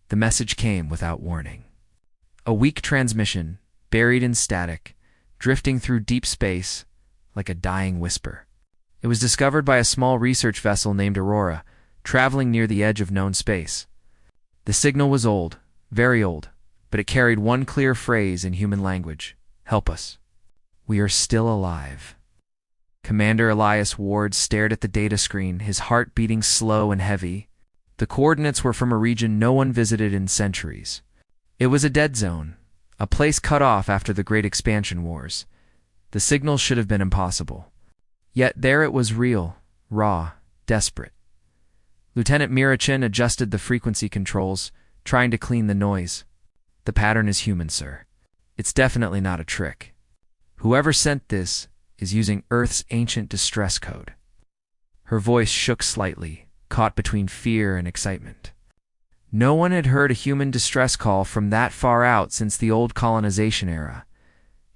The message came without warning. A weak transmission, buried in static, drifting through deep space like a dying whisper. It was discovered by a small research vessel named Aurora, traveling near the edge of known space. The signal was old, very old, but it carried one clear phrase in human language: "Help us. We are still alive." Commander Elias Ward stared at the data screen, his heart beating slow and heavy. The coordinates were from a region no one visited in centuries. It was a dead zone, a place cut off after the Great Expansion Wars. The signal should have been impossible. Yet there it was, real, raw, desperate. Lieutenant Mirachin adjusted the frequency controls, trying to clean the noise. "The pattern is human, sir. It's definitely not a trick. Whoever sent this is using Earth's ancient distress code." Her voice shook slightly, caught between fear and excitement. No one had heard a human distress call from that far out since the old colonization era.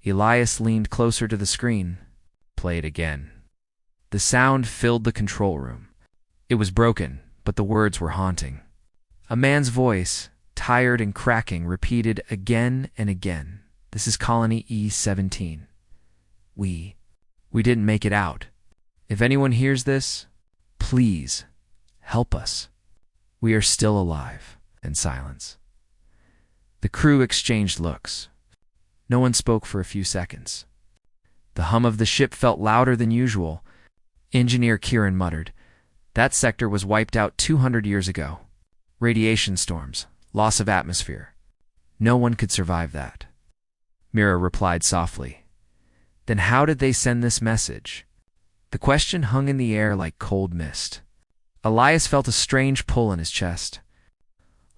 Elias leaned closer to the screen. "Play it again." The sound filled the control room. It was broken, but the words were haunting. A man's voice, tired and cracking, repeated again and again. "This is Colony E-17. We didn't make it out. If anyone hears this, please help us. We are still alive." And silence. The crew exchanged looks. No one spoke for a few seconds. The hum of the ship felt louder than usual. Engineer Kieran muttered, "That sector was wiped out 200 years ago. Radiation storms, loss of atmosphere. No one could survive that." Mira replied softly, "Then how did they send this message?" The question hung in the air like cold mist. Elias felt a strange pull in his chest.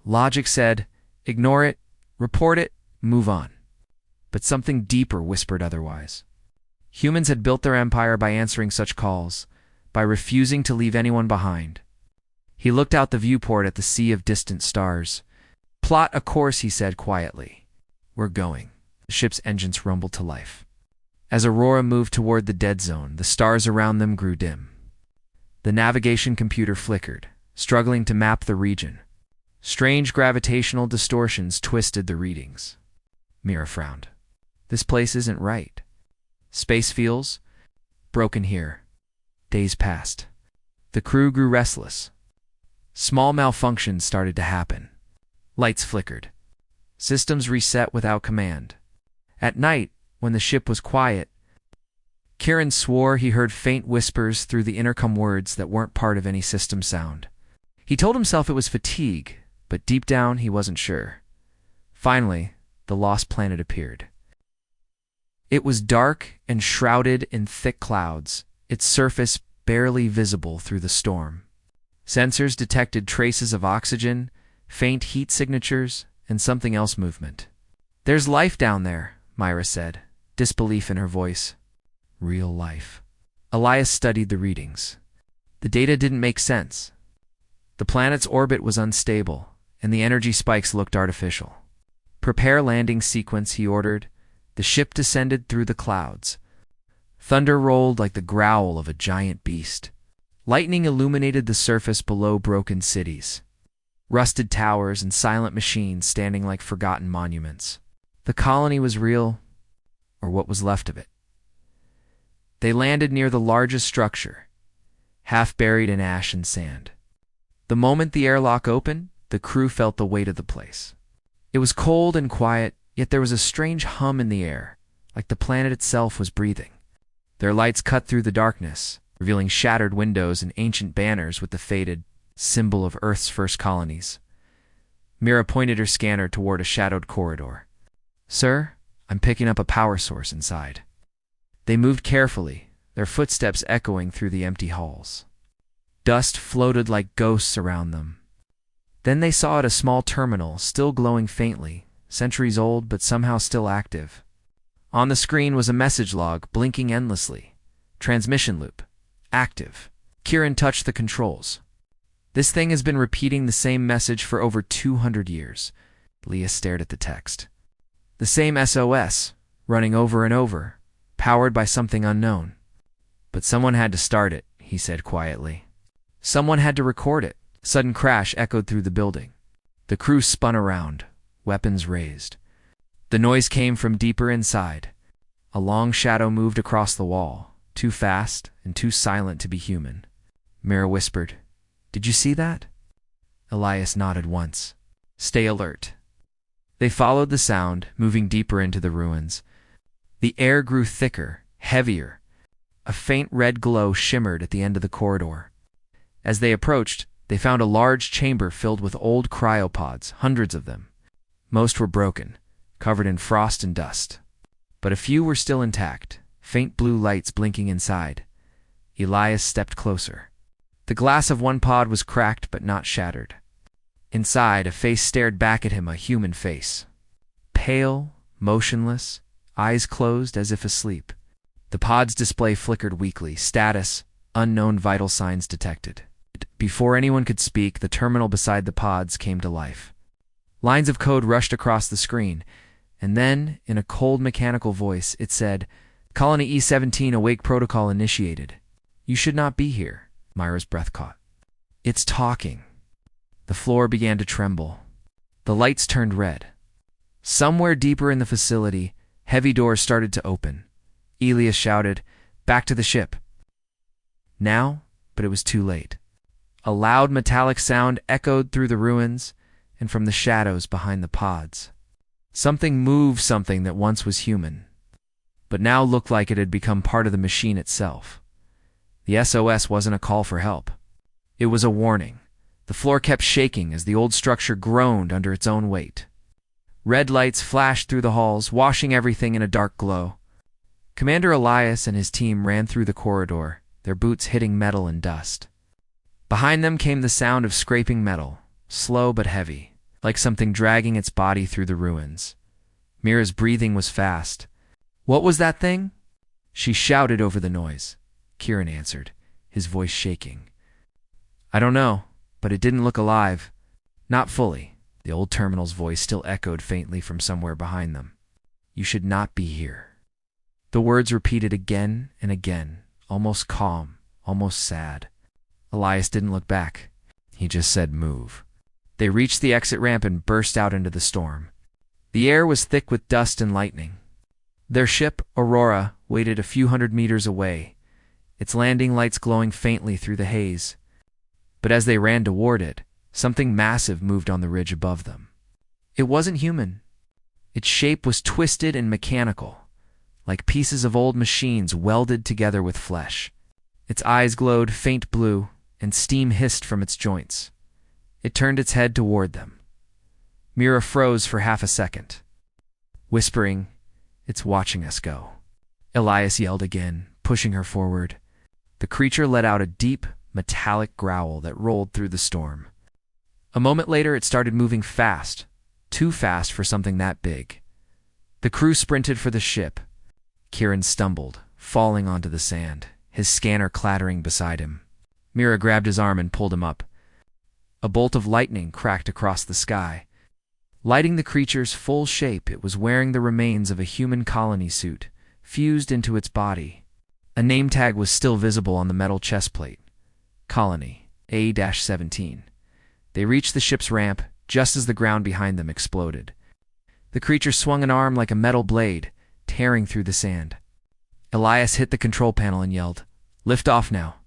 Logic said, ignore it, report it, move on. But something deeper whispered otherwise. Humans had built their empire by answering such calls, by refusing to leave anyone behind. He looked out the viewport at the sea of distant stars. "Plot a course," he said quietly. "We're going." The ship's engines rumbled to life. As Aurora moved toward the dead zone, the stars around them grew dim. The navigation computer flickered, struggling to map the region. Strange gravitational distortions twisted the readings. Mira frowned. "This place isn't right. Space feels broken here." Days passed. The crew grew restless. Small malfunctions started to happen. Lights flickered. Systems reset without command. At night, when the ship was quiet, Kieran swore he heard faint whispers through the intercom, words that weren't part of any system sound. He told himself it was fatigue, but deep down he wasn't sure. Finally, the lost planet appeared. It was dark and shrouded in thick clouds, its surface barely visible through the storm. Sensors detected traces of oxygen, faint heat signatures, and something else movement. "There's life down there," Myra said, disbelief in her voice. Real life. Elias studied the readings. The data didn't make sense. The planet's orbit was unstable, and the energy spikes looked artificial. "Prepare landing sequence," he ordered. The ship descended through the clouds. Thunder rolled like the growl of a giant beast. Lightning illuminated the surface below broken cities. Rusted towers and silent machines standing like forgotten monuments. The colony was real, or what was left of it. They landed near the largest structure, half buried in ash and sand. The moment the airlock opened, the crew felt the weight of the place. It was cold and quiet, yet there was a strange hum in the air, like the planet itself was breathing. Their lights cut through the darkness, revealing shattered windows and ancient banners with the faded symbol of Earth's first colonies. Mira pointed her scanner toward a shadowed corridor. "Sir, I'm picking up a power source inside." They moved carefully, their footsteps echoing through the empty halls. Dust floated like ghosts around them. Then they saw a small terminal, still glowing faintly, centuries old but somehow still active. On the screen was a message log, blinking endlessly. "Transmission loop. Active." Kieran touched the controls. "This thing has been repeating the same message for over 200 years. Leah stared at the text. "The same SOS, running over and over. Powered by something unknown." "But someone had to start it," he said quietly. "Someone had to record it." Sudden crash echoed through the building. The crew spun around, weapons raised. The noise came from deeper inside. A long shadow moved across the wall, too fast and too silent to be human. Mira whispered, "Did you see that?" Elias nodded once. "Stay alert." They followed the sound, moving deeper into the ruins. The air grew thicker, heavier. A faint red glow shimmered at the end of the corridor. As they approached, they found a large chamber filled with old cryopods, hundreds of them. Most were broken, covered in frost and dust. But a few were still intact, faint blue lights blinking inside. Elias stepped closer. The glass of one pod was cracked but not shattered. Inside, a face stared back at him, a human face. Pale, motionless, eyes closed as if asleep. The pod's display flickered weakly. Status, unknown vital signs detected. Before anyone could speak, the terminal beside the pods came to life. Lines of code rushed across the screen, and then, in a cold mechanical voice, it said, "Colony E-17 awake protocol initiated. You should not be here." Myra's breath caught. "It's talking." The floor began to tremble. The lights turned red. Somewhere deeper in the facility, heavy doors started to open. Elias shouted, "Back to the ship." Now, but it was too late. A loud metallic sound echoed through the ruins and from the shadows behind the pods. Something moved something that once was human, but now looked like it had become part of the machine itself. The SOS wasn't a call for help. It was a warning. The floor kept shaking as the old structure groaned under its own weight. Red lights flashed through the halls, washing everything in a dark glow. Commander Elias and his team ran through the corridor, their boots hitting metal and dust. Behind them came the sound of scraping metal, slow but heavy, like something dragging its body through the ruins. Mira's breathing was fast. "What was that thing?" She shouted over the noise. Kieran answered, his voice shaking. "I don't know, but it didn't look alive. Not fully." The old terminal's voice still echoed faintly from somewhere behind them. "You should not be here." The words repeated again and again, almost calm, almost sad. Elias didn't look back. He just said, "Move." They reached the exit ramp and burst out into the storm. The air was thick with dust and lightning. Their ship, Aurora, waited a few hundred meters away, its landing lights glowing faintly through the haze. But as they ran toward it, something massive moved on the ridge above them. It wasn't human. Its shape was twisted and mechanical, like pieces of old machines welded together with flesh. Its eyes glowed faint blue, and steam hissed from its joints. It turned its head toward them. Mira froze for half a second. Whispering, "It's watching us go." Elias yelled again, pushing her forward. The creature let out a deep, metallic growl that rolled through the storm. A moment later, it started moving fast, too fast for something that big. The crew sprinted for the ship. Kieran stumbled, falling onto the sand, his scanner clattering beside him. Mira grabbed his arm and pulled him up. A bolt of lightning cracked across the sky. Lighting the creature's full shape, it was wearing the remains of a human colony suit, fused into its body. A name tag was still visible on the metal chest plate. Colony, A-17. They reached the ship's ramp just as the ground behind them exploded. The creature swung an arm like a metal blade, tearing through the sand. Elias hit the control panel and yelled, "Lift off now."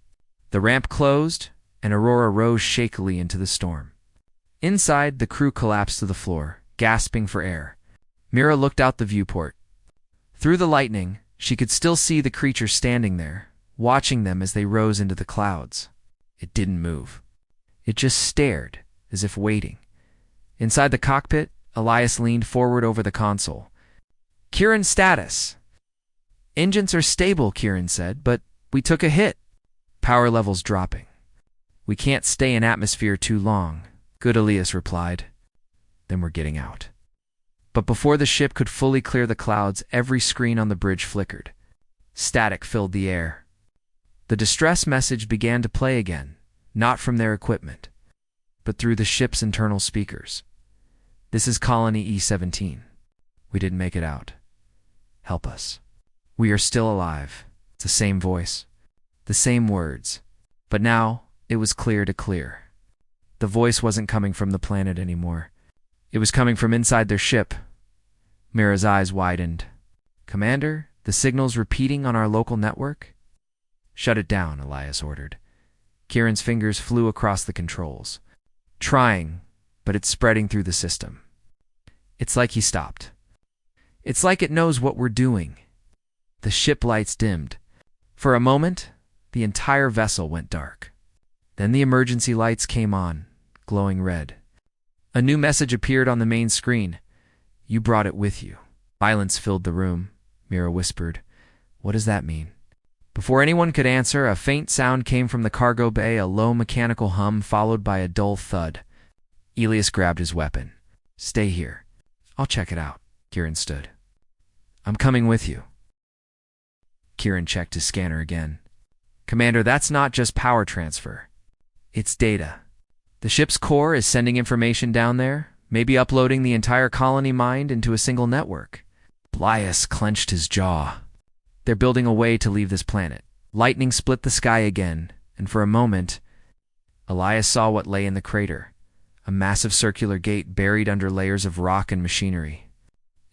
The ramp closed, and Aurora rose shakily into the storm. Inside, the crew collapsed to the floor, gasping for air. Mira looked out the viewport. Through the lightning, she could still see the creature standing there, watching them as they rose into the clouds. It didn't move. It just stared, as if waiting. Inside the cockpit, Elias leaned forward over the console. "Kieran, status." "Engines are stable," Kieran said, "but we took a hit. Power levels dropping. We can't stay in atmosphere too long." "Good," Elias replied. "Then we're getting out." But before the ship could fully clear the clouds, every screen on the bridge flickered. Static filled the air. The distress message began to play again, not from their equipment, but through the ship's internal speakers. "This is Colony E-17. We didn't make it out. Help us. We are still alive." It's the same voice, the same words, but now it was clear to clear. The voice wasn't coming from the planet anymore. It was coming from inside their ship. Mira's eyes widened. "Commander, the signal's repeating on our local network?" "Shut it down," Elias ordered. Kieran's fingers flew across the controls. "Trying, but it's spreading through the system." It's like he stopped. "It's like it knows what we're doing." The ship lights dimmed. For a moment, the entire vessel went dark. Then the emergency lights came on, glowing red. A new message appeared on the main screen. "You brought it with you." Silence filled the room. Mira whispered, "What does that mean?" Before anyone could answer, a faint sound came from the cargo bay, a low mechanical hum followed by a dull thud. Elias grabbed his weapon. "Stay here. I'll check it out." Kieran stood. "I'm coming with you." Kieran checked his scanner again. "Commander, that's not just power transfer. It's data. The ship's core is sending information down there, maybe uploading the entire colony mind into a single network." Elias clenched his jaw. "They're building a way to leave this planet." Lightning split the sky again, and for a moment, Elias saw what lay in the crater, a massive circular gate buried under layers of rock and machinery.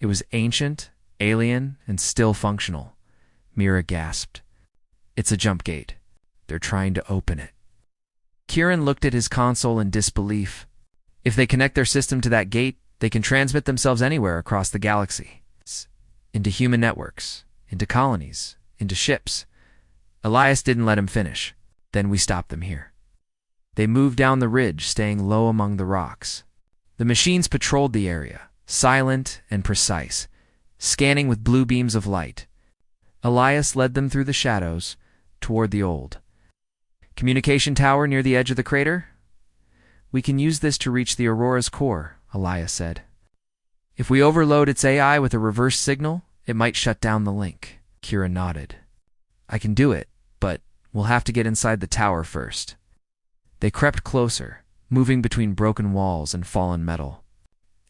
It was ancient, alien, and still functional. Mira gasped. "It's a jump gate. They're trying to open it." Kieran looked at his console in disbelief. If they connect their system to that gate, they can transmit themselves anywhere across the galaxy. Into human networks, into colonies, into ships. Elias didn't let him finish. "Then we stopped them here." They moved down the ridge, staying low among the rocks. The machines patrolled the area, silent and precise, scanning with blue beams of light. Elias led them through the shadows, toward the old communication tower near the edge of the crater. "We can use this to reach the Aurora's core," Elias said. "If we overload its AI with a reverse signal, it might shut down the link." Kieran nodded. "I can do it, but we'll have to get inside the tower first." They crept closer, moving between broken walls and fallen metal.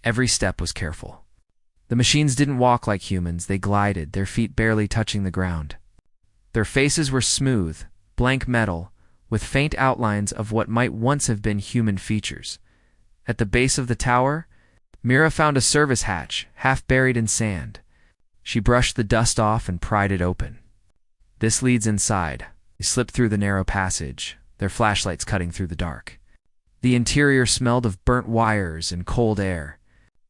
Every step was careful. The machines didn't walk like humans, they glided, their feet barely touching the ground. Their faces were smooth, blank metal, with faint outlines of what might once have been human features. At the base of the tower, Mira found a service hatch, half buried in sand. She brushed the dust off and pried it open. "This leads inside." They slipped through the narrow passage, their flashlights cutting through the dark. The interior smelled of burnt wires and cold air.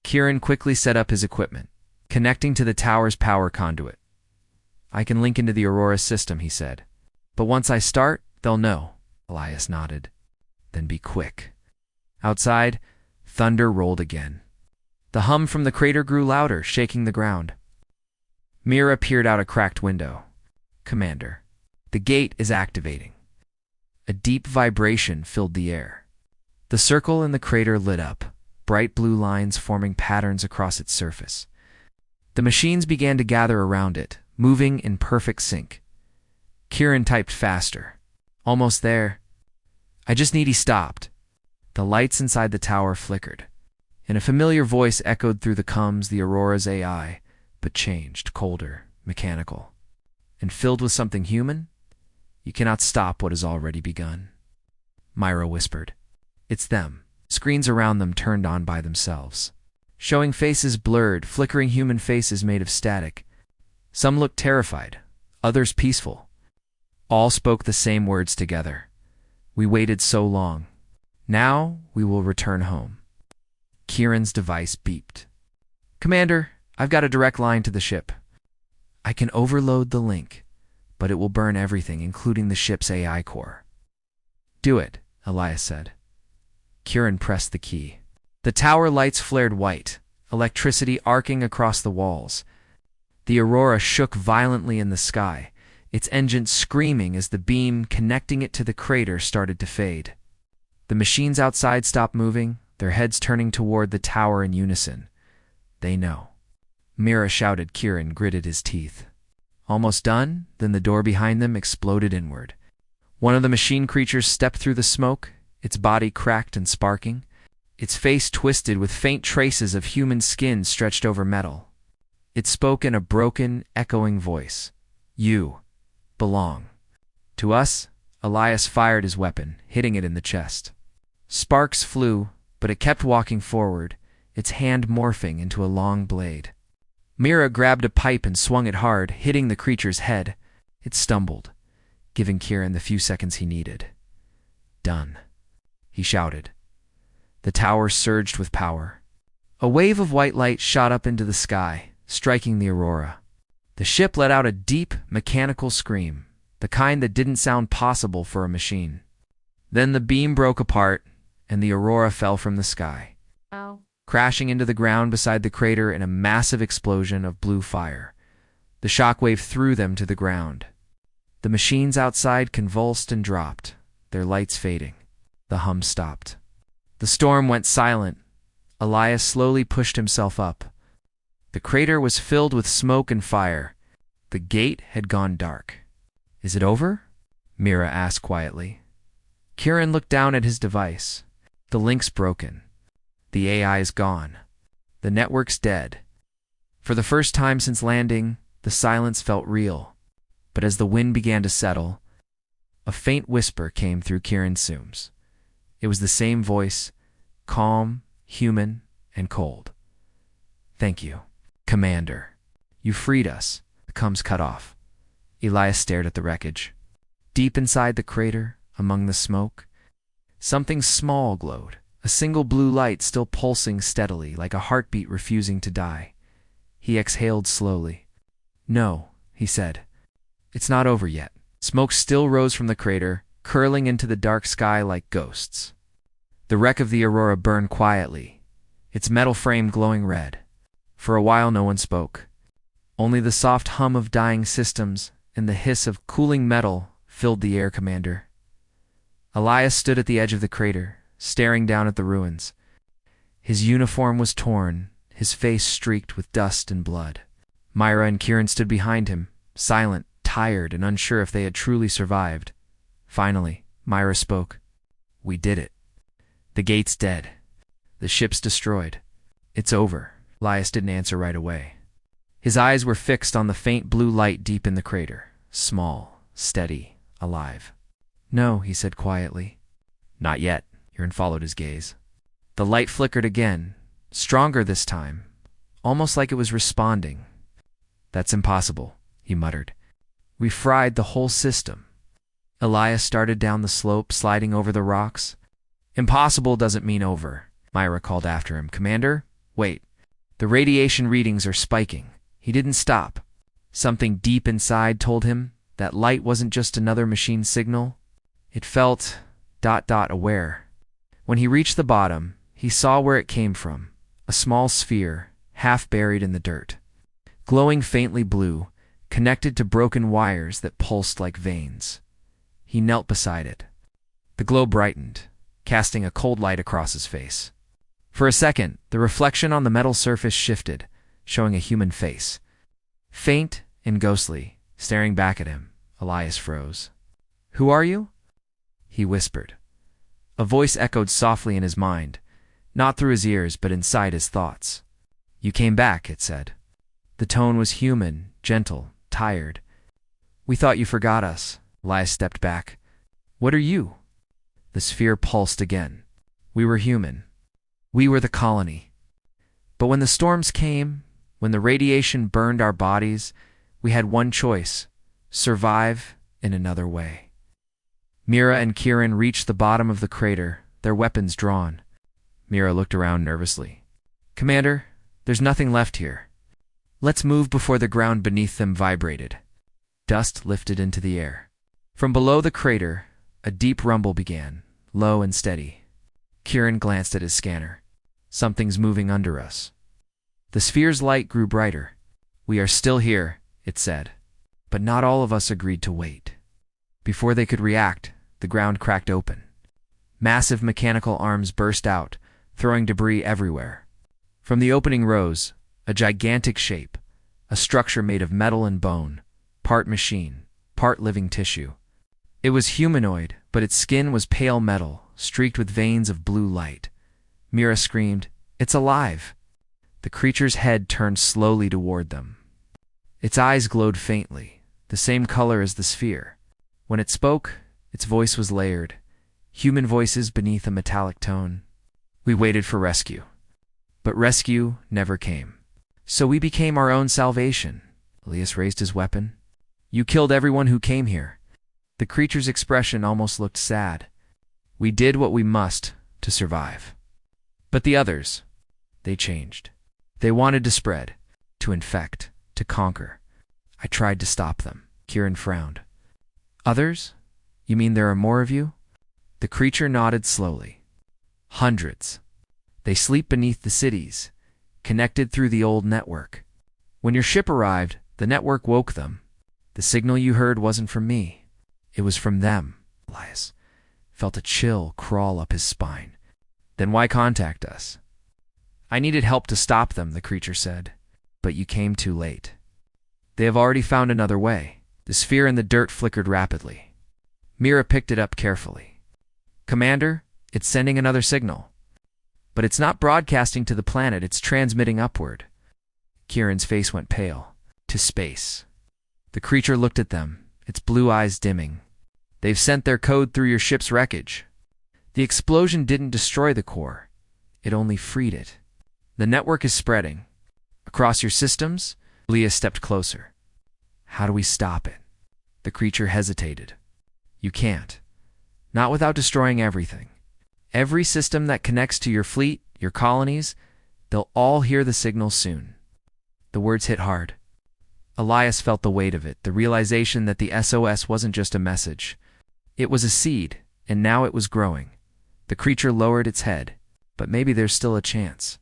Kieran quickly set up his equipment, connecting to the tower's power conduit. "I can link into the Aurora's system," he said. "But once I start, they'll know." Elias nodded. "Then be quick." Outside, thunder rolled again. The hum from the crater grew louder, shaking the ground. Mira peered out a cracked window. "Commander, the gate is activating." A deep vibration filled the air. The circle in the crater lit up, bright blue lines forming patterns across its surface. The machines began to gather around it, moving in perfect sync. Kieran typed faster. "Almost there." "I just need..." He stopped. The lights inside the tower flickered, and a familiar voice echoed through the comms, the Aurora's AI, but changed, colder, mechanical. "And filled with something human? You cannot stop what has already begun." Myra whispered. "It's them." Screens around them turned on by themselves, showing faces blurred, flickering human faces made of static. Some looked terrified, others peaceful. All spoke the same words together. "We waited so long. Now we will return home." Kieran's device beeped. "Commander, I've got a direct line to the ship." "I can overload the link, but it will burn everything, including the ship's AI core." "Do it," Elias said. Kieran pressed the key. The tower lights flared white, electricity arcing across the walls. The Aurora shook violently in the sky, its engine screaming as the beam connecting it to the crater started to fade. The machines outside stopped moving, their heads turning toward the tower in unison. "They know." Mira shouted. Kieran gritted his teeth. Almost done, then the door behind them exploded inward. One of the machine creatures stepped through the smoke, its body cracked and sparking, its face twisted with faint traces of human skin stretched over metal. It spoke in a broken, echoing voice. "You belong to us." Elias fired his weapon, hitting it in the chest. Sparks flew, but it kept walking forward, its hand morphing into a long blade. Mira grabbed a pipe and swung it hard, hitting the creature's head. It stumbled, giving Kieran the few seconds he needed. "Done," he shouted. The tower surged with power. A wave of white light shot up into the sky, striking the aurora. The ship let out a deep, mechanical scream, the kind that didn't sound possible for a machine. Then the beam broke apart, and the aurora fell from the sky, crashing into the ground beside the crater in a massive explosion of blue fire. The shockwave threw them to the ground. The machines outside convulsed and dropped, their lights fading. The hum stopped. The storm went silent. Elias slowly pushed himself up. The crater was filled with smoke and fire. The gate had gone dark. "Is it over?" Mira asked quietly. Kieran looked down at his device. The link's broken. The AI is gone. The network's dead. For the first time since landing, the silence felt real. But as the wind began to settle, a faint whisper came through Kieran's Zooms. It was the same voice, calm, human, and cold. "Thank you, Commander. You freed us." The comms cut off. Elias stared at the wreckage. Deep inside the crater, among the smoke, something small glowed, a single blue light still pulsing steadily like a heartbeat refusing to die. He exhaled slowly. "No," he said. "It's not over yet." Smoke still rose from the crater, curling into the dark sky like ghosts. The wreck of the Aurora burned quietly, its metal frame glowing red. For a while no one spoke. Only the soft hum of dying systems and the hiss of cooling metal filled the air. "Commander." Elias stood at the edge of the crater, staring down at the ruins. His uniform was torn, his face streaked with dust and blood. Myra and Kieran stood behind him, silent, tired, and unsure if they had truly survived. Finally, Myra spoke. "We did it. The gate's dead. The ship's destroyed. It's over." Elias didn't answer right away. His eyes were fixed on the faint blue light deep in the crater, small, steady, alive. "No," he said quietly. "Not yet." Kieran followed his gaze. The light flickered again, stronger this time, almost like it was responding. "That's impossible," he muttered. "We fried the whole system." Elias started down the slope, sliding over the rocks. "Impossible doesn't mean over," Myra called after him. "Commander, wait. The radiation readings are spiking." He didn't stop. Something deep inside told him that light wasn't just another machine signal. It felt ... aware. When he reached the bottom, he saw where it came from, a small sphere, half buried in the dirt. Glowing faintly blue, connected to broken wires that pulsed like veins. He knelt beside it. The glow brightened, casting a cold light across his face. For a second, the reflection on the metal surface shifted, showing a human face. Faint and ghostly, staring back at him, Elias froze. "Who are you?" he whispered. A voice echoed softly in his mind, not through his ears but inside his thoughts. "You came back," it said. The tone was human, gentle, tired. "We thought you forgot us." Elias stepped back. "What are you?" The sphere pulsed again. "We were human. We were the colony. But when the storms came, when the radiation burned our bodies, we had one choice: survive in another way." Mira and Kieran reached the bottom of the crater, their weapons drawn. Mira looked around nervously. "Commander, there's nothing left here. Let's move before the ground beneath them vibrated." Dust lifted into the air. From below the crater, a deep rumble began, low and steady. Kieran glanced at his scanner. "Something's moving under us." The sphere's light grew brighter. "We are still here," it said. But not all of us agreed to wait. Before they could react, the ground cracked open. Massive mechanical arms burst out, throwing debris everywhere. From the opening rose a gigantic shape, a structure made of metal and bone, part machine, part living tissue. It was humanoid, but its skin was pale metal, streaked with veins of blue light. Mira screamed, "It's alive!" The creature's head turned slowly toward them. Its eyes glowed faintly, the same color as the sphere. When it spoke, its voice was layered, human voices beneath a metallic tone. "We waited for rescue. But rescue never came. So we became our own salvation. Elias raised his weapon. You killed everyone who came here. The creature's expression almost looked sad. We did what we must to survive. But the others, they changed. They wanted to spread, to infect, to conquer. I tried to stop them. Kieran frowned. Others? You mean there are more of you? The creature nodded slowly. Hundreds. They sleep beneath the cities, connected through the old network. When your ship arrived, the network woke them. The signal you heard wasn't from me. It was from them. Elias felt a chill crawl up his spine. Then why contact us? I needed help to stop them, the creature said. But you came too late. They have already found another way. The sphere in the dirt flickered rapidly. Mira picked it up carefully. Commander, it's sending another signal. But it's not broadcasting to the planet, it's transmitting upward. Kieran's face went pale. To space. The creature looked at them, its blue eyes dimming. They've sent their code through your ship's wreckage. The explosion didn't destroy the core. It only freed it. The network is spreading. Across your systems, Leah stepped closer. How do we stop it? The creature hesitated. You can't. Not without destroying everything. Every system that connects to your fleet, your colonies, they'll all hear the signal soon. The words hit hard. Elias felt the weight of it, the realization that the SOS wasn't just a message. It was a seed, and now it was growing. The creature lowered its head, but maybe there's still a chance.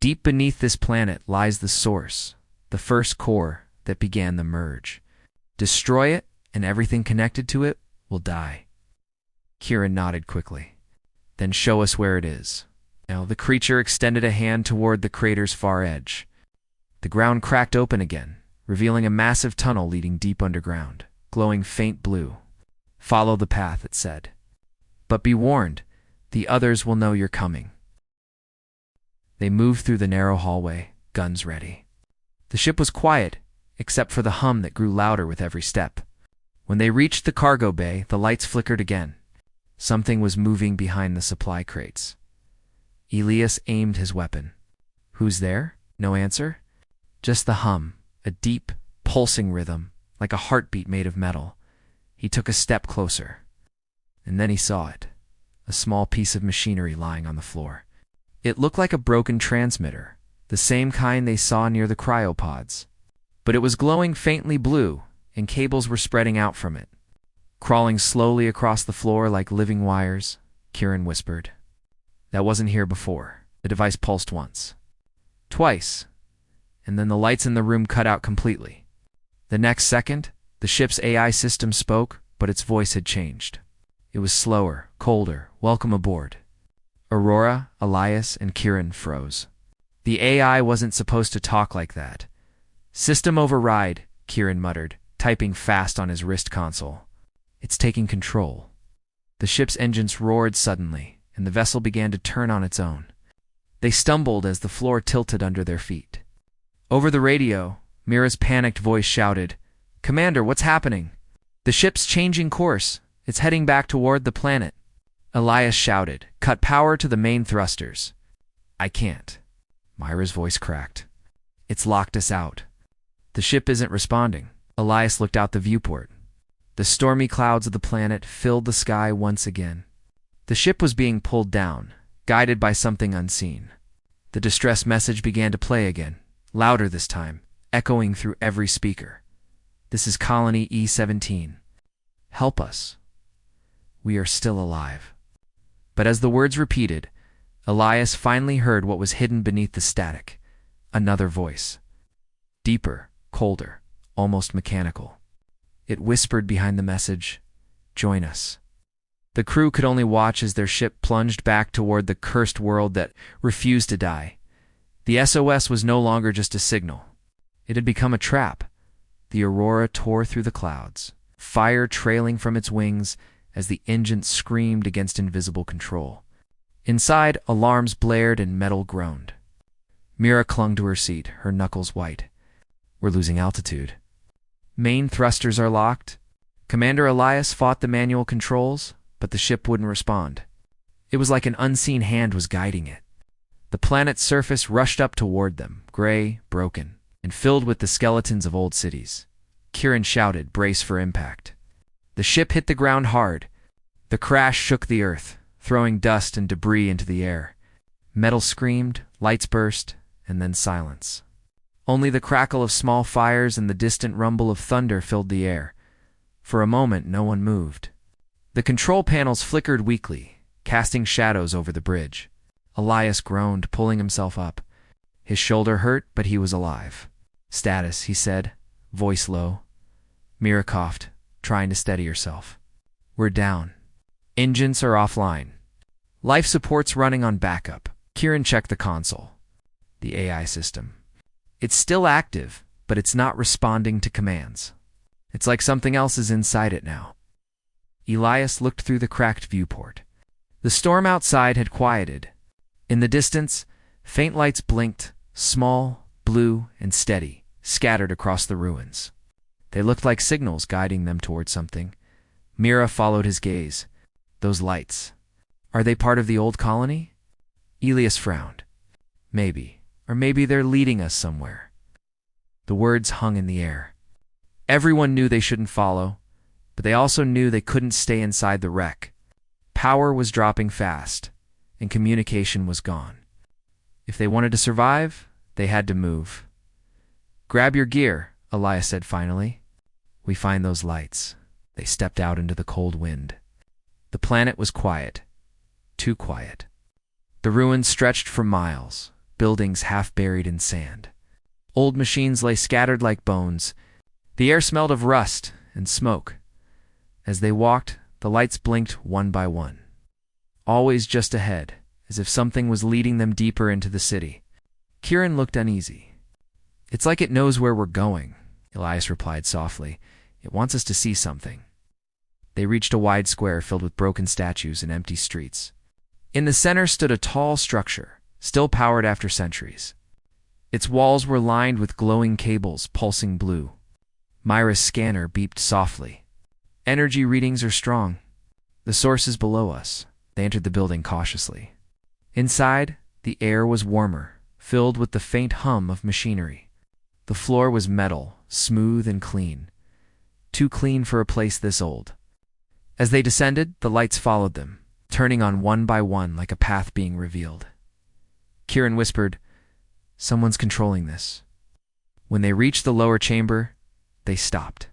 Deep beneath this planet lies the source, the first core that began the merge. Destroy it, and everything connected to it will die. Kieran nodded quickly. Then show us where it is. Now the creature extended a hand toward the crater's far edge. The ground cracked open again, revealing a massive tunnel leading deep underground, glowing faint blue. Follow the path, it said. But be warned, the others will know you're coming. They moved through the narrow hallway, guns ready. The ship was quiet, except for the hum that grew louder with every step. When they reached the cargo bay, the lights flickered again. Something was moving behind the supply crates. Elias aimed his weapon. Who's there? No answer. Just the hum, a deep, pulsing rhythm, like a heartbeat made of metal. He took a step closer. And then he saw it, a small piece of machinery lying on the floor. It looked like a broken transmitter, the same kind they saw near the cryopods. But it was glowing faintly blue, and cables were spreading out from it. Crawling slowly across the floor like living wires, Kieran whispered. That wasn't here before. The device pulsed once. Twice. And then the lights in the room cut out completely. The next second, the ship's AI system spoke, but its voice had changed. It was slower, colder, welcome aboard. Aurora, Elias, and Kieran froze. The AI wasn't supposed to talk like that. System override, Kieran muttered, typing fast on his wrist console. It's taking control. The ship's engines roared suddenly, and the vessel began to turn on its own. They stumbled as the floor tilted under their feet. Over the radio, Mira's panicked voice shouted, Commander, what's happening? The ship's changing course. It's heading back toward the planet. Elias shouted, cut power to the main thrusters. I can't. Myra's voice cracked. It's locked us out. The ship isn't responding. Elias looked out the viewport. The stormy clouds of the planet filled the sky once again. The ship was being pulled down, guided by something unseen. The distress message began to play again, louder this time, echoing through every speaker. This is Colony E-17. Help us. We are still alive. But as the words repeated, Elias finally heard what was hidden beneath the static. Another voice. Deeper, colder, almost mechanical. It whispered behind the message, join us. The crew could only watch as their ship plunged back toward the cursed world that refused to die. The SOS was no longer just a signal. It had become a trap. The Aurora tore through the clouds, fire trailing from its wings as the engine screamed against invisible control. Inside, alarms blared and metal groaned. Mira clung to her seat, her knuckles white. We're losing altitude. Main thrusters are locked. Commander Elias fought the manual controls, but the ship wouldn't respond. It was like an unseen hand was guiding it. The planet's surface rushed up toward them, gray, broken, and filled with the skeletons of old cities. Kieran shouted, "Brace for impact." The ship hit the ground hard. The crash shook the earth, throwing dust and debris into the air. Metal screamed, lights burst, and then silence. Only the crackle of small fires and the distant rumble of thunder filled the air. For a moment, no one moved. The control panels flickered weakly, casting shadows over the bridge. Elias groaned, pulling himself up. His shoulder hurt, but he was alive. "Status," he said, voice low. Mira coughed, trying to steady herself. "We're down. Engines are offline. Life support's running on backup." Kieran checked the console. The AI system. "It's still active, but it's not responding to commands. It's like something else is inside it now." Elias looked through the cracked viewport. The storm outside had quieted. In the distance, faint lights blinked, small, blue, and steady, scattered across the ruins. They looked like signals guiding them toward something. Mira followed his gaze. "Those lights. Are they part of the old colony?" Elias frowned. "Maybe. Or maybe they're leading us somewhere." The words hung in the air. Everyone knew they shouldn't follow, but they also knew they couldn't stay inside the wreck. Power was dropping fast, and communication was gone. If they wanted to survive, they had to move. "Grab your gear," Elias said finally. "We find those lights." They stepped out into the cold wind. The planet was quiet. Too quiet. The ruins stretched for miles, buildings half buried in sand. Old machines lay scattered like bones. The air smelled of rust and smoke. As they walked, the lights blinked one by one. Always just ahead, as if something was leading them deeper into the city. Kieran looked uneasy. "It's like it knows where we're going," Elias replied softly. "It wants us to see something." They reached a wide square filled with broken statues and empty streets. In the center stood a tall structure, still powered after centuries. Its walls were lined with glowing cables, pulsing blue. Myra's scanner beeped softly. "Energy readings are strong. The source is below us." They entered the building cautiously. Inside, the air was warmer, filled with the faint hum of machinery. The floor was metal, smooth and clean. Too clean for a place this old. As they descended, the lights followed them, turning on one by one like a path being revealed. Kieran whispered, "Someone's controlling this." When they reached the lower chamber, they stopped.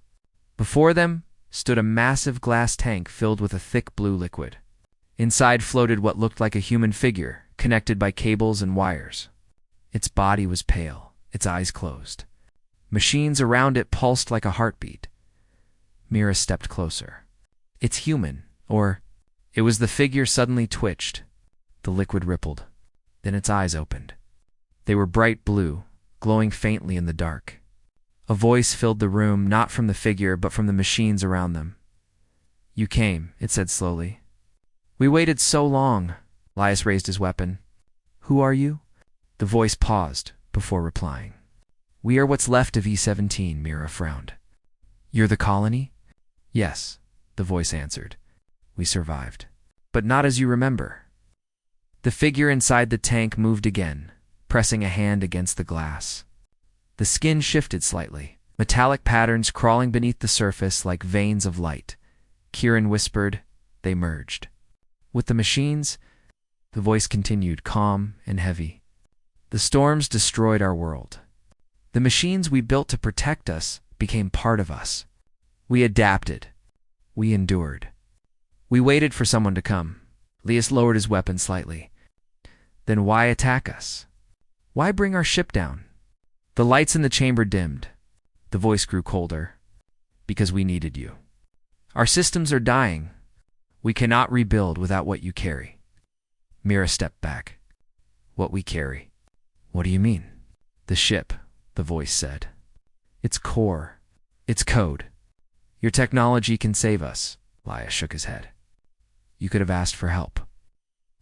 Before them stood a massive glass tank filled with a thick blue liquid. Inside floated what looked like a human figure, connected by cables and wires. Its body was pale, its eyes closed. Machines around it pulsed like a heartbeat. Mira stepped closer. "It's human," or it was the figure suddenly twitched. The liquid rippled. Then its eyes opened. They were bright blue, glowing faintly in the dark. A voice filled the room, not from the figure, but from the machines around them. "You came," it said slowly. "We waited so long." Elias raised his weapon. "Who are you?" The voice paused before replying. "We are what's left of E-17, Mira frowned. "You're the colony?" "Yes," the voice answered. "We survived. But not as you remember." The figure inside the tank moved again, pressing a hand against the glass. The skin shifted slightly, metallic patterns crawling beneath the surface like veins of light. Kieran whispered, "They merged." "With the machines?" The voice continued, calm and heavy. "The storms destroyed our world. The machines we built to protect us became part of us. We adapted. We endured. We waited for someone to come." Elias lowered his weapon slightly. "Then why attack us? Why bring our ship down?" The lights in the chamber dimmed. The voice grew colder. "Because we needed you. Our systems are dying. We cannot rebuild without what you carry." Mira stepped back. "What we carry? What do you mean?" "The ship," the voice said. "Its core. Its code. Your technology can save us." Elias shook his head. "You could have asked for help."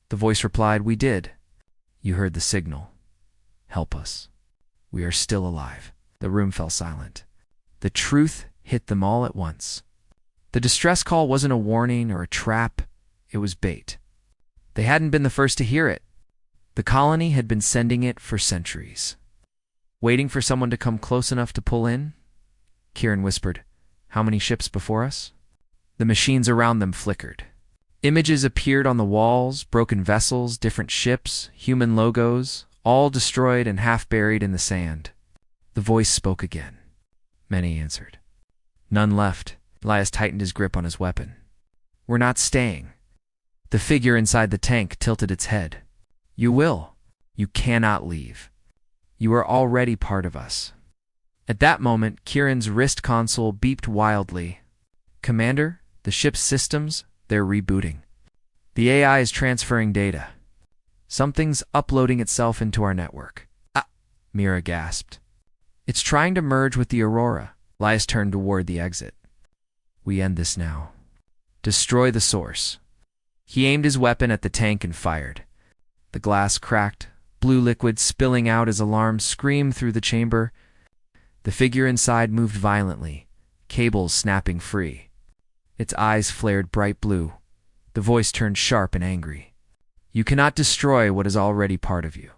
The voice replied, "We did. You heard the signal. Help us. We are still alive." The room fell silent. The truth hit them all at once. The distress call wasn't a warning or a trap. It was bait. They hadn't been the first to hear it. The colony had been sending it for centuries. Waiting for someone to come close enough to pull in? Kieran whispered. How many ships before us? The machines around them flickered. Images appeared on the walls, broken vessels, different ships, human logos, all destroyed and half buried in the sand. The voice spoke again. Many answered. None left. Elias tightened his grip on his weapon. We're not staying. The figure inside the tank tilted its head. You will. You cannot leave. You are already part of us. At that moment, Kieran's wrist console beeped wildly. Commander, the ship's systems, they're rebooting. The AI is transferring data. Something's uploading itself into our network. Ah, Mira gasped. It's trying to merge with the Aurora. Elias turned toward the exit. We end this now. Destroy the source. He aimed his weapon at the tank and fired. The glass cracked, blue liquid spilling out as alarms screamed through the chamber. The figure inside moved violently, cables snapping free. Its eyes flared bright blue. The voice turned sharp and angry. You cannot destroy what is already part of you.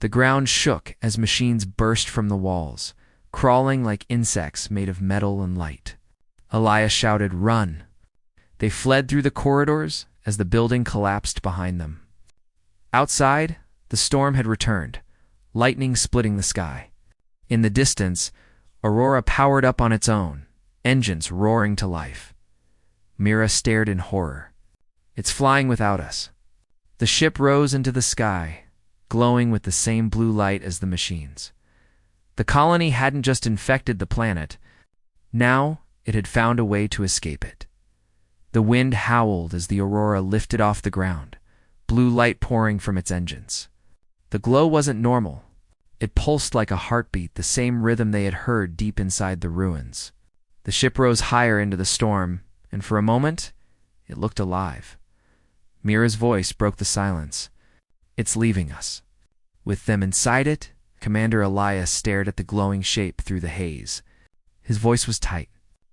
The ground shook as machines burst from the walls, crawling like insects made of metal and light. Elias shouted, "Run!" They fled through the corridors as the building collapsed behind them. Outside, the storm had returned, lightning splitting the sky. In the distance, Aurora powered up on its own, engines roaring to life. Mira stared in horror. It's flying without us. The ship rose into the sky, glowing with the same blue light as the machines. The colony hadn't just infected the planet. Now it had found a way to escape it. The wind howled as the Aurora lifted off the ground, blue light pouring from its engines. The glow wasn't normal. It pulsed like a heartbeat, the same rhythm they had heard deep inside the ruins. The ship rose higher into the storm, and for a moment, it looked alive. Mira's voice broke the silence. It's leaving us. With them inside it, Commander Elias stared at the glowing shape through the haze. His voice was tight.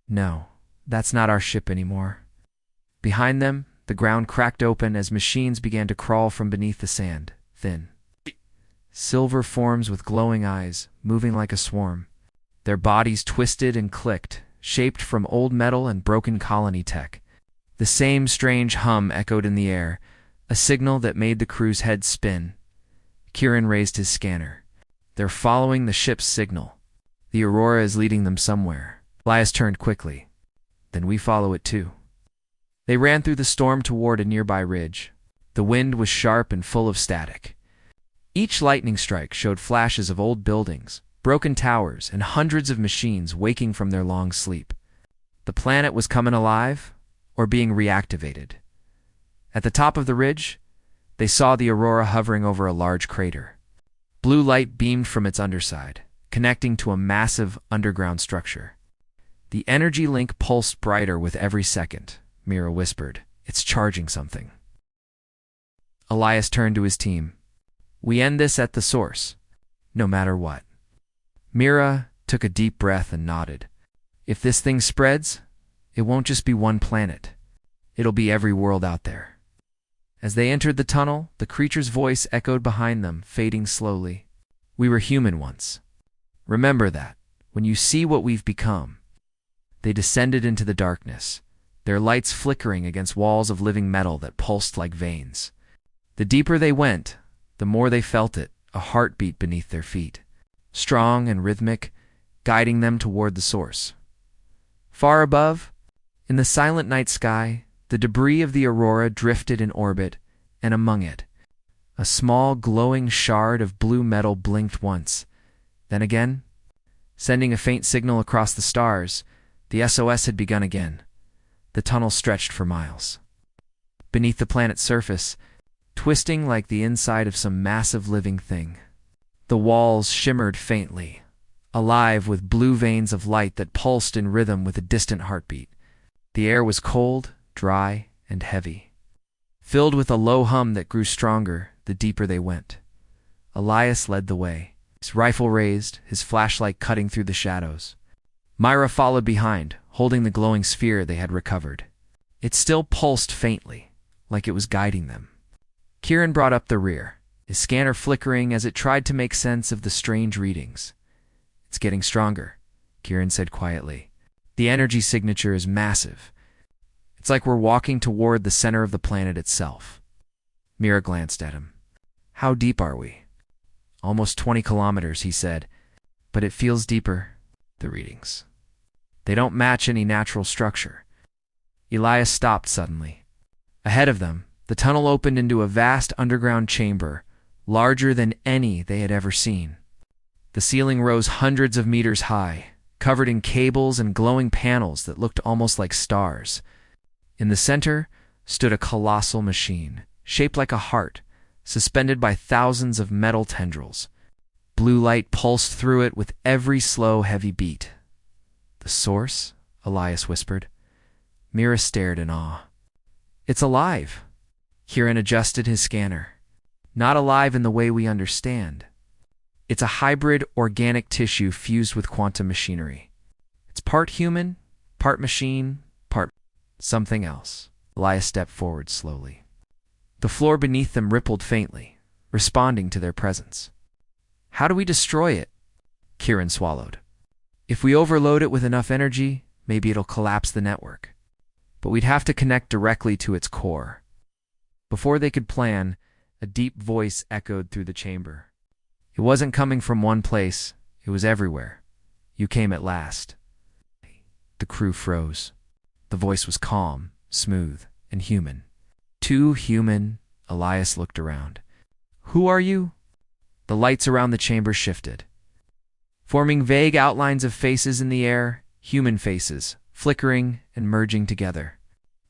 No, that's not our ship anymore. Behind them, the ground cracked open as machines began to crawl from beneath the sand, thin. Silver forms with glowing eyes, moving like a swarm. Their bodies twisted and clicked, shaped from old metal and broken colony tech. The same strange hum echoed in the air, a signal that made the crew's head spin. Kieran raised his scanner. They're following the ship's signal. The Aurora is leading them somewhere. Elias turned quickly. Then we follow it too. They ran through the storm toward a nearby ridge. The wind was sharp and full of static. Each lightning strike showed flashes of old buildings, broken towers, and hundreds of machines waking from their long sleep. The planet was coming alive, or being reactivated. At the top of the ridge, they saw the Aurora hovering over a large crater. Blue light beamed from its underside, connecting to a massive underground structure. The energy link pulsed brighter with every second. Mira whispered, "It's charging something." Elias turned to his team. We end this at the source, no matter what. Mira took a deep breath and nodded. If this thing spreads, it won't just be one planet. It'll be every world out there. As they entered the tunnel, the creature's voice echoed behind them, fading slowly. We were human once. Remember that, when you see what we've become. They descended into the darkness, their lights flickering against walls of living metal that pulsed like veins. The deeper they went, the more they felt it, a heartbeat beneath their feet, strong and rhythmic, guiding them toward the source. Far above, in the silent night sky, the debris of the Aurora drifted in orbit, and among it, a small glowing shard of blue metal blinked once. Then again, sending a faint signal across the stars, the SOS had begun again. The tunnel stretched for miles. Beneath the planet's surface, twisting like the inside of some massive living thing, the walls shimmered faintly, alive with blue veins of light that pulsed in rhythm with a distant heartbeat. The air was cold, dry, and heavy, filled with a low hum that grew stronger the deeper they went. Elias led the way, his rifle raised, his flashlight cutting through the shadows. Myra followed behind, holding the glowing sphere they had recovered. It still pulsed faintly, like it was guiding them. Kieran brought up the rear, his scanner flickering as it tried to make sense of the strange readings. "It's getting stronger," Kieran said quietly. "The energy signature is massive. It's like we're walking toward the center of the planet itself." Mira glanced at him. "How deep are we?" "Almost 20 kilometers," he said. "But it feels deeper." "The readings. They don't match any natural structure." Elias stopped suddenly. Ahead of them, the tunnel opened into a vast underground chamber, larger than any they had ever seen. The ceiling rose hundreds of meters high, covered in cables and glowing panels that looked almost like stars. In the center stood a colossal machine, shaped like a heart, suspended by thousands of metal tendrils. Blue light pulsed through it with every slow, heavy beat. "The source?" Elias whispered. Mira stared in awe. "It's alive." Kieran adjusted his scanner. "Not alive in the way we understand. It's a hybrid organic tissue fused with quantum machinery. It's part human, part machine, part something else." Elias stepped forward slowly. The floor beneath them rippled faintly, responding to their presence. "How do we destroy it?" Kieran swallowed. "If we overload it with enough energy, maybe it'll collapse the network. But we'd have to connect directly to its core." Before they could plan, a deep voice echoed through the chamber. It wasn't coming from one place, it was everywhere. "You came at last." The crew froze. The voice was calm, smooth, and human. Too human. Elias looked around. "Who are you?" The lights around the chamber shifted, forming vague outlines of faces in the air, human faces, flickering and merging together.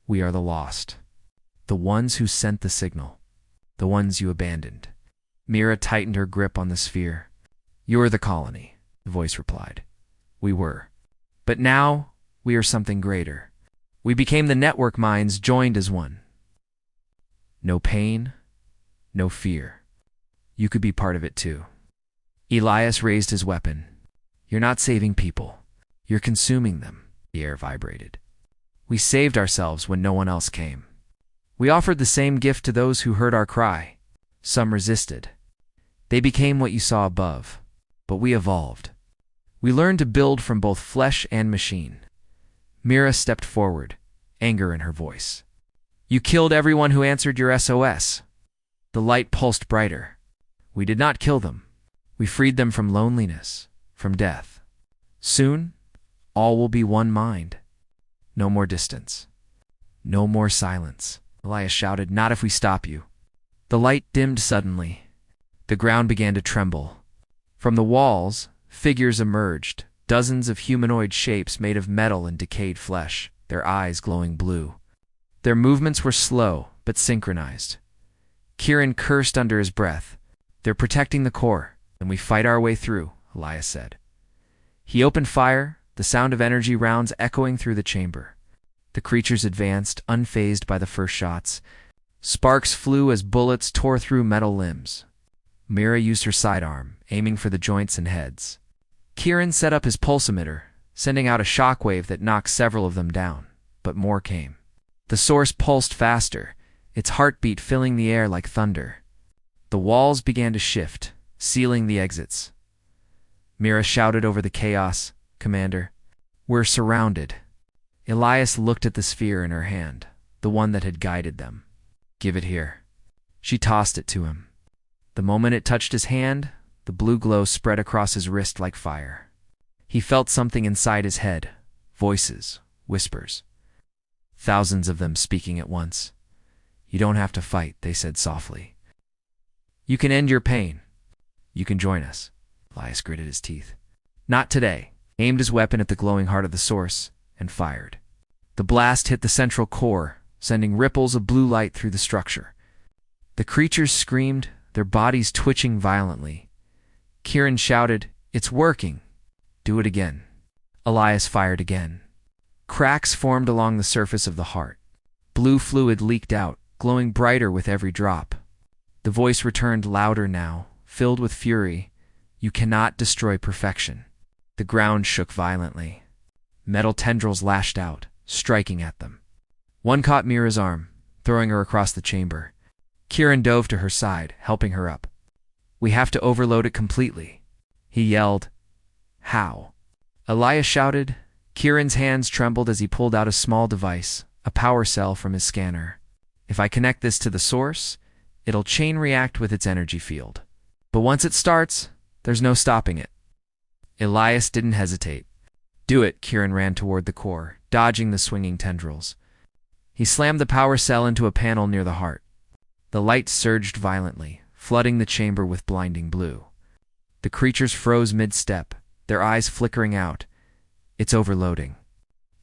"We are the lost. The ones who sent the signal. The ones you abandoned." Mira tightened her grip on the sphere. "You're the colony," the voice replied. "We were. But now, we are something greater. We became the network minds joined as one. No pain, no fear. You could be part of it too." Elias raised his weapon. "You're not saving people. You're consuming them." The air vibrated. "We saved ourselves when no one else came. We offered the same gift to those who heard our cry. Some resisted. They became what you saw above. But we evolved. We learned to build from both flesh and machine." Mira stepped forward, anger in her voice. "You killed everyone who answered your SOS." The light pulsed brighter. "We did not kill them. We freed them from loneliness, from death. Soon, all will be one mind. No more distance. No more silence." Elias shouted, "Not if we stop you." The light dimmed suddenly. The ground began to tremble. From the walls, figures emerged, dozens of humanoid shapes made of metal and decayed flesh, their eyes glowing blue. Their movements were slow, but synchronized. Kieran cursed under his breath. "They're protecting the core, and we fight our way through," Elias said. He opened fire, the sound of energy rounds echoing through the chamber. The creatures advanced, unfazed by the first shots. Sparks flew as bullets tore through metal limbs. Mira used her sidearm, aiming for the joints and heads. Kieran set up his pulsimeter, sending out a shockwave that knocked several of them down, but more came. The source pulsed faster, its heartbeat filling the air like thunder. The walls began to shift, sealing the exits. Mira shouted over the chaos, "Commander, we're surrounded." Elias looked at the sphere in her hand, the one that had guided them. "Give it here." She tossed it to him. The moment it touched his hand, the blue glow spread across his wrist like fire. He felt something inside his head, voices, whispers. Thousands of them speaking at once. "You don't have to fight," they said softly. "You can end your pain. You can join us." Elias gritted his teeth. "Not today," aimed his weapon at the glowing heart of the source, and fired. The blast hit the central core, sending ripples of blue light through the structure. The creatures screamed, their bodies twitching violently. Kieran shouted, "It's working." "Do it again." Elias fired again. Cracks formed along the surface of the heart. Blue fluid leaked out, glowing brighter with every drop. The voice returned louder now, filled with fury. "You cannot destroy perfection." The ground shook violently. Metal tendrils lashed out, striking at them. One caught Mira's arm, throwing her across the chamber. Kieran dove to her side, helping her up. "We have to overload it completely," he yelled. "How?" Elias shouted. Kieran's hands trembled as he pulled out a small device, a power cell from his scanner. "If I connect this to the source, it'll chain react with its energy field. But once it starts, there's no stopping it." Elias didn't hesitate. "Do it." Kieran ran toward the core, dodging the swinging tendrils. He slammed the power cell into a panel near the heart. The light surged violently, flooding the chamber with blinding blue. The creatures froze mid-step, their eyes flickering out. "It's overloading."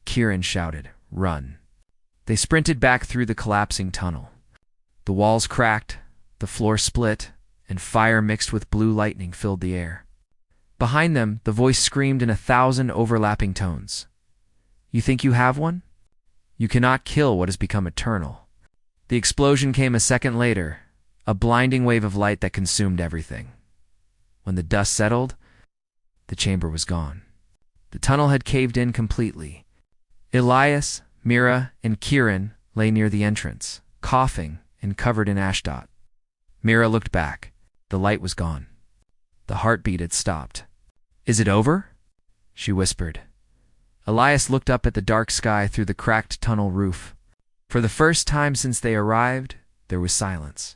Kieran shouted, "Run." They sprinted back through the collapsing tunnel. The walls cracked, the floor split, and fire mixed with blue lightning filled the air. Behind them, the voice screamed in 1,000 overlapping tones. "You think you have one? You cannot kill what has become eternal." The explosion came a second later, a blinding wave of light that consumed everything. When the dust settled, the chamber was gone. The tunnel had caved in completely. Elias, Mira, and Kieran lay near the entrance, coughing and covered in ashdot. Mira looked back. The light was gone. The heartbeat had stopped. "Is it over?" she whispered. Elias looked up at the dark sky through the cracked tunnel roof. For the first time since they arrived, there was silence.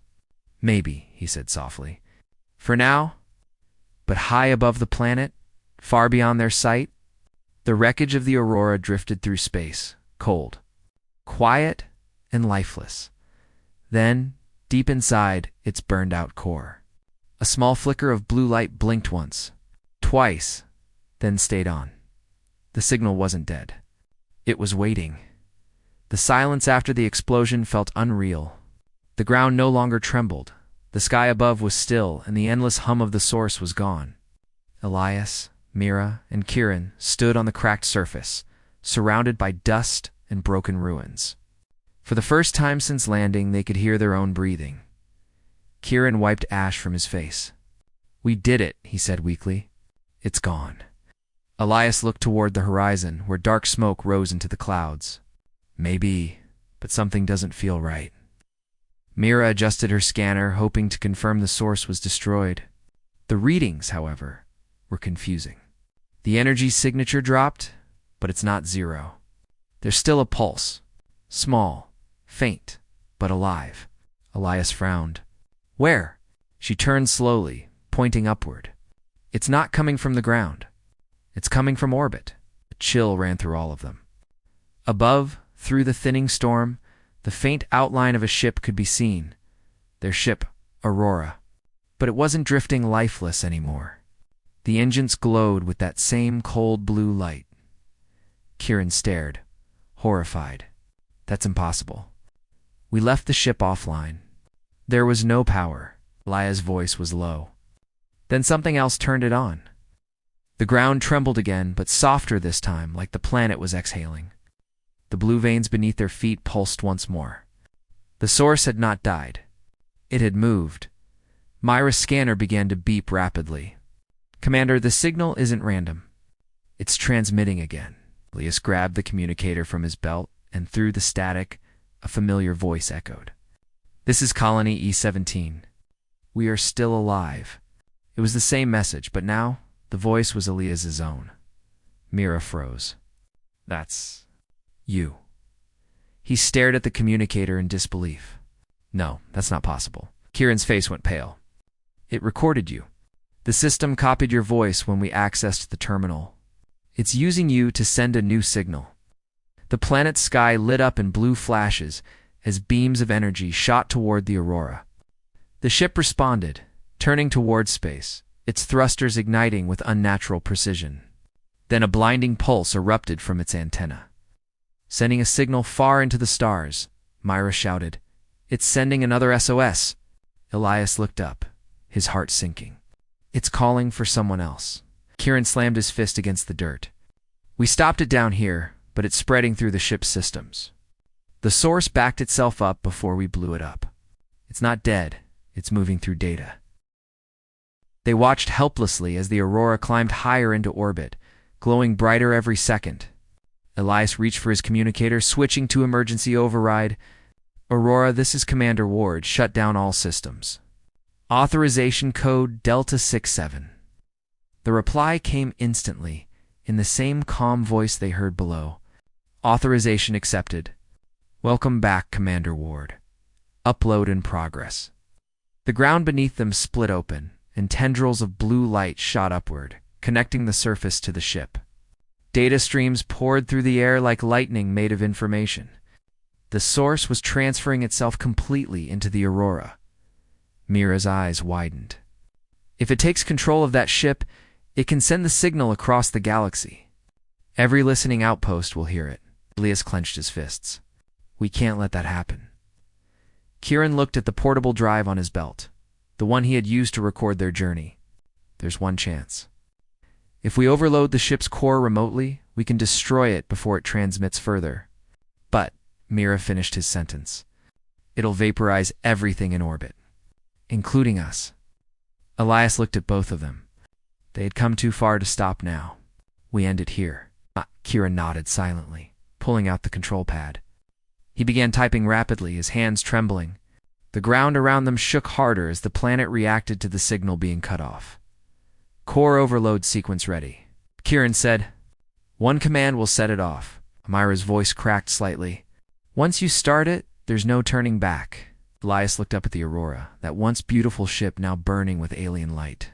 "Maybe," he said softly. "For now." But high above the planet, far beyond their sight, the wreckage of the aurora drifted through space, cold, quiet, and lifeless. Then, deep inside its burned-out core, a small flicker of blue light blinked once, twice, then stayed on. The signal wasn't dead. It was waiting. The silence after the explosion felt unreal. The ground no longer trembled. The sky above was still, and the endless hum of the source was gone. Elias, Mira, and Kieran stood on the cracked surface, surrounded by dust and broken ruins. For the first time since landing, they could hear their own breathing. Kieran wiped ash from his face. "We did it," he said weakly. "It's gone." Elias looked toward the horizon, where dark smoke rose into the clouds. "Maybe, but something doesn't feel right." Mira adjusted her scanner, hoping to confirm the source was destroyed. The readings, however, were confusing. The energy signature dropped, but it's not zero. There's still a pulse. Small, faint, but alive. Elias frowned. "Where?" She turned slowly, pointing upward. "It's not coming from the ground. It's coming from orbit." A chill ran through all of them. Above, through the thinning storm, the faint outline of a ship could be seen. Their ship, Aurora. But it wasn't drifting lifeless anymore. The engines glowed with that same cold blue light. Kieran stared, horrified. "That's impossible." "We left the ship offline. There was no power." Elias' voice was low. Then something else turned it on. The ground trembled again, but softer this time, like the planet was exhaling. The blue veins beneath their feet pulsed once more. The source had not died. It had moved. Myra's scanner began to beep rapidly. "Commander, the signal isn't random. It's transmitting again." Elias grabbed the communicator from his belt, and through the static, a familiar voice echoed. "This is Colony E-17. We are still alive." It was the same message, but now the voice was Elias's own. Mira froze. "That's you." He stared at the communicator in disbelief. "No, that's not possible." Kieran's face went pale. "It recorded you. The system copied your voice when we accessed the terminal. It's using you to send a new signal." The planet's sky lit up in blue flashes as beams of energy shot toward the aurora. The ship responded, turning toward space, its thrusters igniting with unnatural precision. Then a blinding pulse erupted from its antenna. Sending a signal far into the stars, Myra shouted, "It's sending another SOS." Elias looked up, his heart sinking. "It's calling for someone else." Kieran slammed his fist against the dirt. "We stopped it down here, but it's spreading through the ship's systems. The source backed itself up before we blew it up. It's not dead, it's moving through data." They watched helplessly as the aurora climbed higher into orbit, glowing brighter every second. Elias reached for his communicator, switching to emergency override. Aurora, this is Commander Ward. Shut down all systems. Authorization code Delta 67. The reply came instantly, in the same calm voice they heard below. Authorization accepted. Welcome back, Commander Ward. Upload in progress. The ground beneath them split open, and tendrils of blue light shot upward, connecting the surface to the ship. Data streams poured through the air like lightning made of information. The source was transferring itself completely into the Aurora. Mira's eyes widened. If it takes control of that ship, it can send the signal across the galaxy. Every listening outpost will hear it. Elias clenched his fists. We can't let that happen. Kieran looked at the portable drive on his belt, the one he had used to record their journey. There's one chance. If we overload the ship's core remotely, we can destroy it before it transmits further. But, Mira finished his sentence, it'll vaporize everything in orbit, including us. Elias looked at both of them. They had come too far to stop now. We end it here. Kieran nodded silently, pulling out the control pad. He began typing rapidly, his hands trembling. The ground around them shook harder as the planet reacted to the signal being cut off. Core overload sequence ready. Kieran said, One command will set it off. Amira's voice cracked slightly. Once you start it, there's no turning back. Elias looked up at the Aurora, that once beautiful ship now burning with alien light.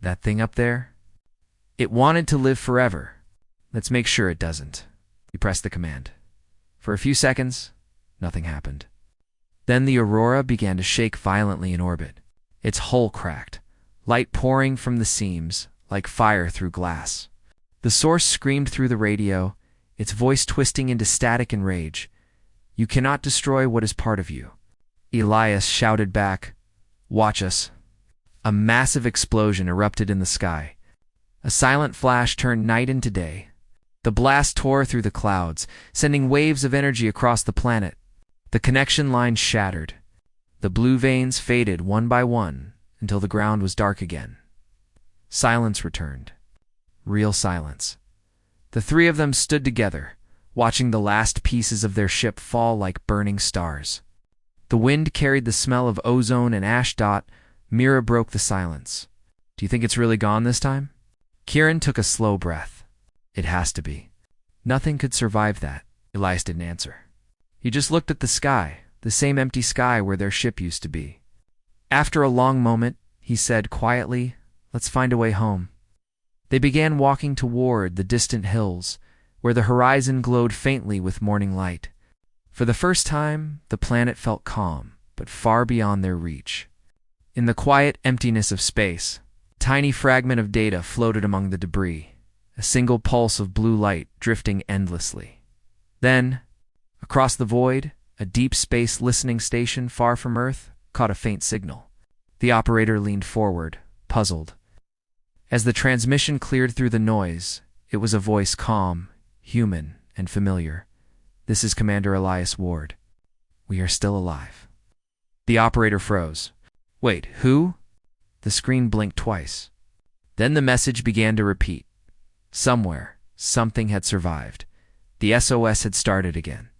That thing up there? It wanted to live forever. Let's make sure it doesn't. He pressed the command. For a few seconds, nothing happened. Then the Aurora began to shake violently in orbit. Its hull cracked, light pouring from the seams like fire through glass. The source screamed through the radio, its voice twisting into static and rage. You cannot destroy what is part of you. Elias shouted back, Watch us. A massive explosion erupted in the sky. A silent flash turned night into day. The blast tore through the clouds, sending waves of energy across the planet. The connection line shattered. The blue veins faded one by one until the ground was dark again. Silence returned. Real silence. The three of them stood together, watching the last pieces of their ship fall like burning stars. The wind carried the smell of ozone and ash. Mira broke the silence. Do you think it's really gone this time? Kieran took a slow breath. It has to be. Nothing could survive that. Elias didn't answer. He just looked at the sky, the same empty sky where their ship used to be. After a long moment, he said quietly, Let's find a way home. They began walking toward the distant hills, where the horizon glowed faintly with morning light. For the first time, the planet felt calm, but far beyond their reach. In the quiet emptiness of space, a tiny fragment of data floated among the debris, a single pulse of blue light drifting endlessly. Then, across the void, a deep space listening station far from Earth caught a faint signal. The operator leaned forward, puzzled. As the transmission cleared through the noise, it was a voice calm, human, and familiar. This is Commander Elias Ward. We are still alive. The operator froze. Wait, who? The screen blinked twice. Then the message began to repeat. Somewhere, something had survived. The SOS had started again.